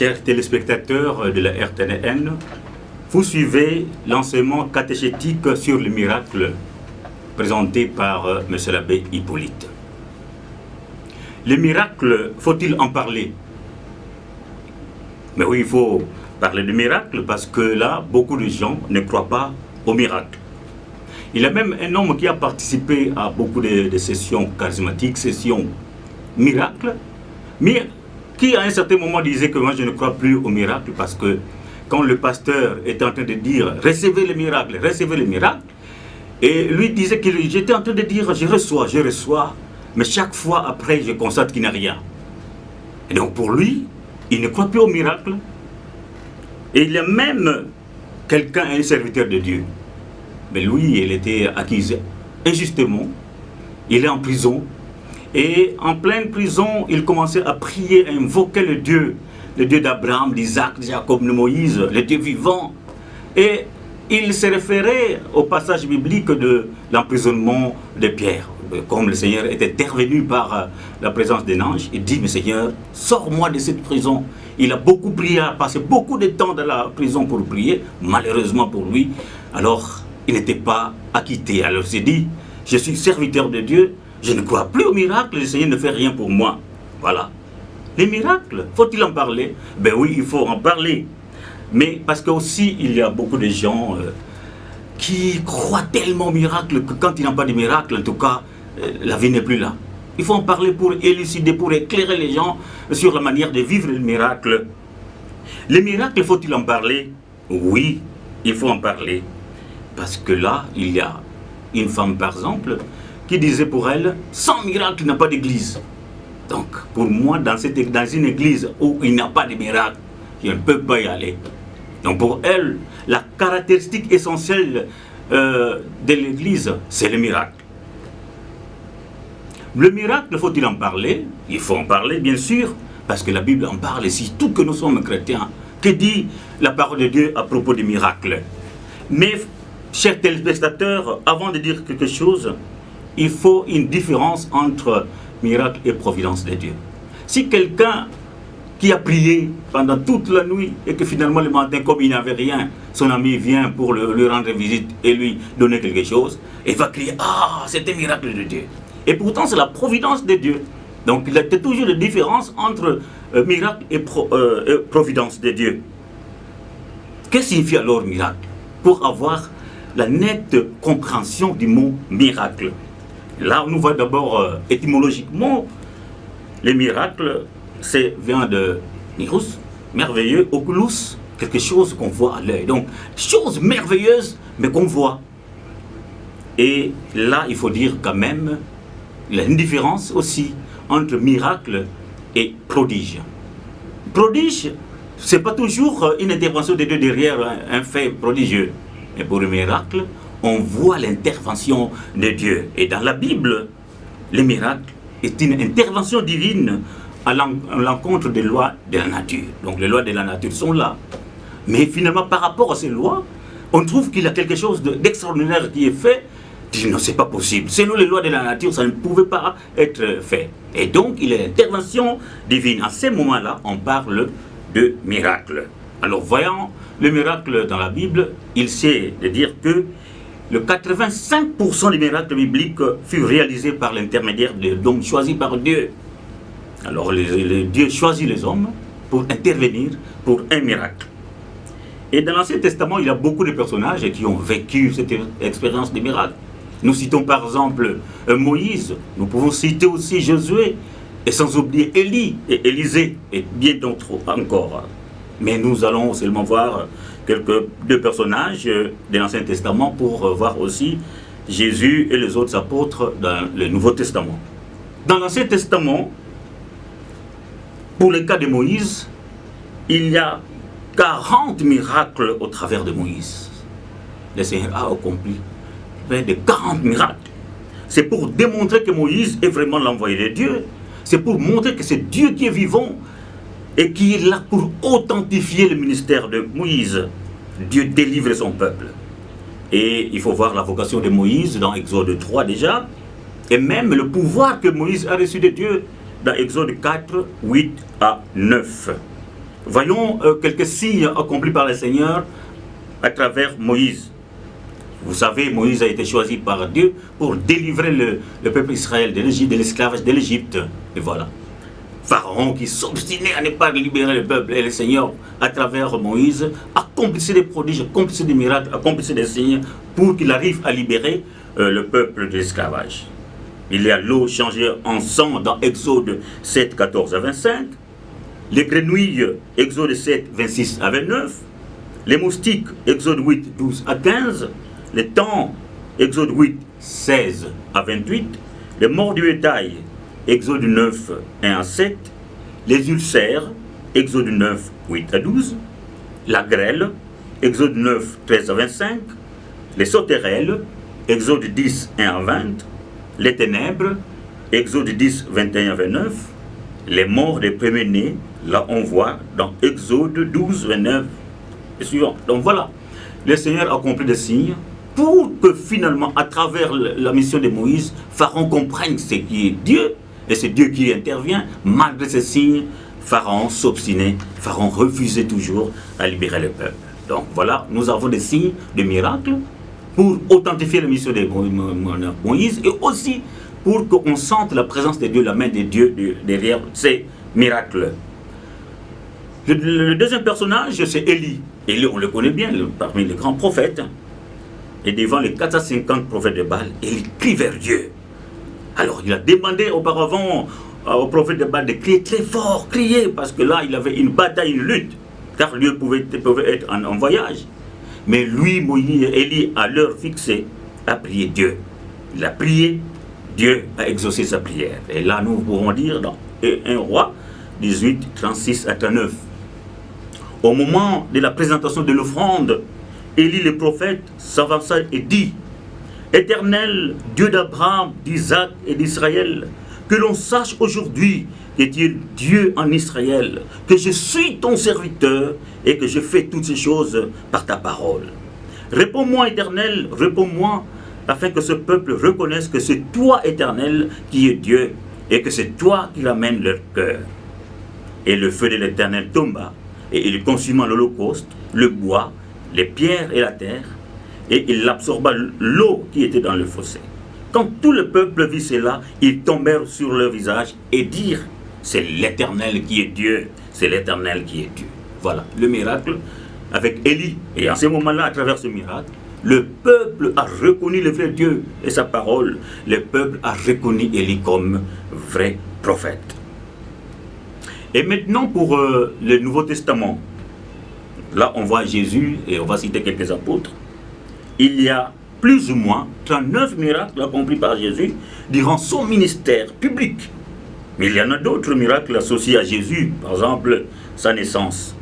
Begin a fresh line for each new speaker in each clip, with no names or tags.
Chers téléspectateurs de la RTN, vous suivez l'enseignement catéchétique sur le miracle présenté par M. l'abbé Hippolyte. Les miracles, faut-il en parler? Mais oui, il faut parler de miracles parce que là, beaucoup de gens ne croient pas aux miracles. Il y a même un homme qui a participé à beaucoup de sessions charismatiques, sessions miracles, mais qui à un certain moment disait que moi je ne crois plus aux miracles parce que quand le pasteur était en train de dire « recevez les miracles », et lui disait que j'étais en train de dire « je reçois », mais chaque fois après je constate qu'il n'y a rien. Et donc pour lui, il ne croit plus aux miracles. Et il y a même quelqu'un, un serviteur de Dieu. Mais lui, il était accusé injustement, il est en prison. Et en pleine prison, il commençait à prier, à invoquer le Dieu d'Abraham, d'Isaac, de Jacob, de Moïse, le Dieu vivant. Et il se référait au passage biblique de l'emprisonnement de Pierre. Comme le Seigneur était intervenu par la présence d'un ange, il dit, mais Seigneur, sors-moi de cette prison. Il a beaucoup prié, a passé beaucoup de temps dans la prison pour prier, malheureusement pour lui. Alors, il n'était pas acquitté. Alors il s'est dit, je suis serviteur de Dieu, je ne crois plus aux miracles, le Seigneur ne fait rien pour moi. Voilà. Les miracles, faut-il en parler? Ben oui, il faut en parler. Mais parce qu'aussi, il y a beaucoup de gens qui croient tellement aux miracles que quand il n'y a pas de miracles, en tout cas, la vie n'est plus là. Il faut en parler pour élucider, pour éclairer les gens sur la manière de vivre le miracle. Les miracles, faut-il en parler? Oui, il faut en parler. Parce que là, il y a une femme, par exemple, qui disait pour elle, sans miracle, il n'y a pas d'église. Donc, pour moi, dans une église où il n'y a pas de miracle, je ne peux pas y aller. Donc, pour elle, la caractéristique essentielle de l'église, c'est le miracle. Le miracle, faut-il en parler? Il faut en parler, bien sûr, parce que la Bible en parle, et surtout que nous sommes chrétiens. Que dit la parole de Dieu à propos des miracles? Mais, chers téléspectateurs, avant de dire quelque chose, il faut une différence entre miracle et providence de Dieu. Si quelqu'un qui a prié pendant toute la nuit et que finalement le matin, comme il n'avait rien, son ami vient pour lui rendre visite et lui donner quelque chose, il va crier « Ah, c'est un miracle de Dieu ». Et pourtant, c'est la providence de Dieu. Donc, il y a toujours une différence entre miracle et providence de Dieu. Que signifie alors miracle? Pour avoir la nette compréhension du mot miracle. Là, on nous voit d'abord étymologiquement, les miracles, vient de mirus, merveilleux, oculus, quelque chose qu'on voit à l'œil. Donc, chose merveilleuse, mais qu'on voit. Et là, il faut dire quand même, il y a une différence aussi entre miracle et prodige. Prodige, ce n'est pas toujours une intervention de Dieu derrière un fait prodigieux. Mais pour le miracle, on voit l'intervention de Dieu. Et dans la Bible, le miracle est une intervention divine à l'encontre des lois de la nature. Donc les lois de la nature sont là. Mais finalement, par rapport à ces lois, on trouve qu'il y a quelque chose d'extraordinaire qui est fait. Dit, non, c'est pas possible. Selon les lois de la nature, ça ne pouvait pas être fait. Et donc, il y a l'intervention divine. À ce moment-là, on parle de miracle. Alors, voyons le miracle dans la Bible, il sait de dire que le 85% des miracles bibliques furent réalisés par l'intermédiaire d'hommes choisis par Dieu. Alors, Dieu choisit les hommes pour intervenir pour un miracle. Et dans l'Ancien Testament, il y a beaucoup de personnages qui ont vécu cette expérience de miracle. Nous citons par exemple Moïse, nous pouvons citer aussi Josué, et sans oublier Élie et Élisée, et bien d'autres encore. Mais nous allons seulement voir deux personnages de l'Ancien Testament pour voir aussi Jésus et les autres apôtres dans le Nouveau Testament. Dans l'Ancien Testament, pour le cas de Moïse, il y a 40 miracles au travers de Moïse. Le Seigneur a accompli près de 40 miracles. C'est pour démontrer que Moïse est vraiment l'envoyé de Dieu. C'est pour montrer que c'est Dieu qui est vivant et qui est là pour authentifier le ministère de Moïse. Dieu délivre son peuple. Et il faut voir la vocation de Moïse dans Exode 3 déjà, et même le pouvoir que Moïse a reçu de Dieu dans Exode 4, 8 à 9. Voyons quelques signes accomplis par le Seigneur à travers Moïse. Vous savez, Moïse a été choisi par Dieu pour délivrer le peuple Israël de l'Égypte, de l'esclavage de l'Égypte. Et voilà. Pharaon qui s'obstinait à ne pas libérer le peuple, et le Seigneur, à travers Moïse, accomplissait des prodiges, accomplissait des miracles, accomplissait des signes pour qu'il arrive à libérer le peuple de l'esclavage. Il y a l'eau changée en sang dans Exode 7, 14 à 25, les grenouilles, Exode 7, 26 à 29, les moustiques, Exode 8, 12 à 15, les temps, Exode 8, 16 à 28, les morts du bétail, Exode 9, 1 à 7, les ulcères, Exode 9, 8 à 12, la grêle, Exode 9, 13 à 25, les sauterelles, Exode 10, 1 à 20, les ténèbres, Exode 10, 21 à 29, les morts des premiers-nés, là on voit dans Exode 12, 29 et suivant. Donc voilà, le Seigneur a accompli des signes pour que finalement, à travers la mission de Moïse, Pharaon comprenne ce qui est Dieu, et c'est Dieu qui intervient. Malgré ces signes, Pharaon s'obstinait, Pharaon refusait toujours à libérer le peuple. Donc voilà, nous avons des signes, des miracles, pour authentifier la mission de Moïse, et aussi pour qu'on sente la présence de Dieu, la main de Dieu derrière ces miracles. Le deuxième personnage, c'est Élie. Élie, on le connaît bien, parmi les grands prophètes. Et devant les 450 prophètes de Baal, Élie crie vers Dieu. Alors il a demandé auparavant au prophète de Baal de crier très fort, crier, parce que là il avait une bataille, une lutte, car Dieu pouvait être en voyage. Mais lui, Moïse, Élie, à l'heure fixée, a prié Dieu. Il a prié, Dieu a exaucé sa prière. Et là, nous pouvons dire dans 1 Roi 18, 36 à 39. Au moment de la présentation de l'offrande, Élie le prophète s'avança et dit: Éternel, Dieu d'Abraham, d'Isaac et d'Israël, que l'on sache aujourd'hui que tu es Dieu en Israël, que je suis ton serviteur et que je fais toutes ces choses par ta parole. Réponds-moi, Éternel, réponds-moi, afin que ce peuple reconnaisse que c'est toi, Éternel, qui es Dieu, et que c'est toi qui ramènes leur cœur. Et le feu de l'Éternel tomba, et il consuma l'holocauste, le bois, les pierres et la terre, et il absorba l'eau qui était dans le fossé. Quand tout le peuple vit cela, ils tombèrent sur leur visage et dirent: c'est l'Éternel qui est Dieu, c'est l'Éternel qui est Dieu. Voilà, le miracle avec Élie. Et en ce moment-là, à travers ce miracle, le peuple a reconnu le vrai Dieu et sa parole. Le peuple a reconnu Élie comme vrai prophète. Et maintenant pour le Nouveau Testament, là on voit Jésus et on va citer quelques apôtres. Il y a plus ou moins 39 miracles accomplis par Jésus durant son ministère public. Mais il y en a d'autres miracles associés à Jésus, par exemple sa naissance.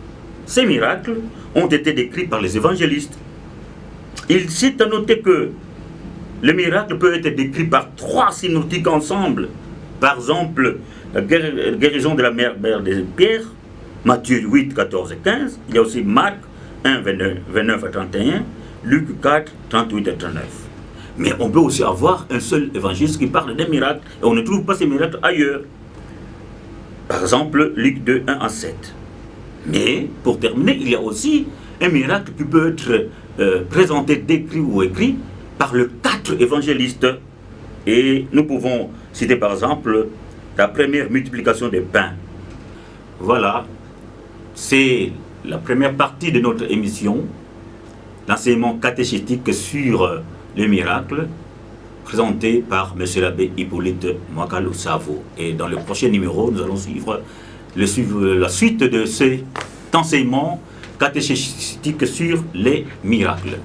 Ces miracles ont été décrits par les évangélistes. Il s'est à noter que le miracle peut être décrit par 3 synoptiques ensemble. Par exemple, la guérison de la mère de Pierre, Matthieu 8, 14 et 15. Il y a aussi Marc 1, 29 à 31, Luc 4, 38 à 39. Mais on peut aussi avoir un seul évangéliste qui parle des miracles, et on ne trouve pas ces miracles ailleurs. Par exemple, Luc 2, 1 à 7. Mais, pour terminer, il y a aussi un miracle qui peut être présenté, décrit ou écrit par les 4 évangélistes. Et nous pouvons citer par exemple la première multiplication des pains. Voilà, c'est la première partie de notre émission, l'enseignement catéchétique sur les miracles, présenté par M. l'abbé Hippolyte Mwakalo-Savo. Et dans le prochain numéro, nous allons suivre la suite de cet enseignement catéchétique sur les miracles.